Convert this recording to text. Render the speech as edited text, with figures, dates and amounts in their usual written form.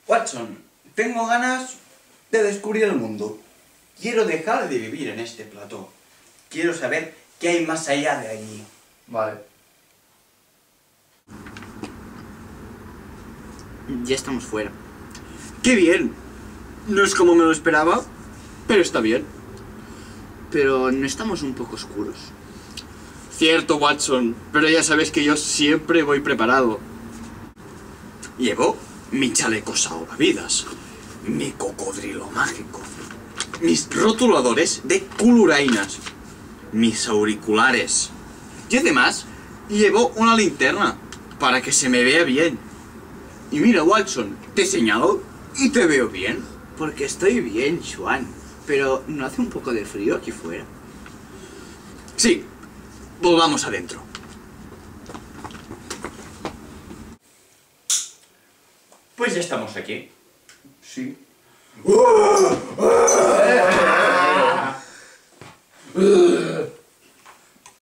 Watson, tengo ganas de descubrir el mundo. Quiero dejar de vivir en este plató. Quiero saber qué hay más allá de allí. Vale. Ya estamos fuera. ¡Qué bien! No es como me lo esperaba, pero está bien. Pero ¿no estamos un poco oscuros? Cierto, Watson, pero ya sabes que yo siempre voy preparado. Llevo mi chaleco salvavidas, mi cocodrilo mágico, mis rotuladores de culurainas, mis auriculares. Y además, llevo una linterna para que se me vea bien. Y mira, Watson, te señalo y te veo bien. Porque estoy bien, Juan. Pero ¿no hace un poco de frío aquí fuera? Sí, volvamos adentro. Pues ya estamos aquí. Sí. ¡Oh!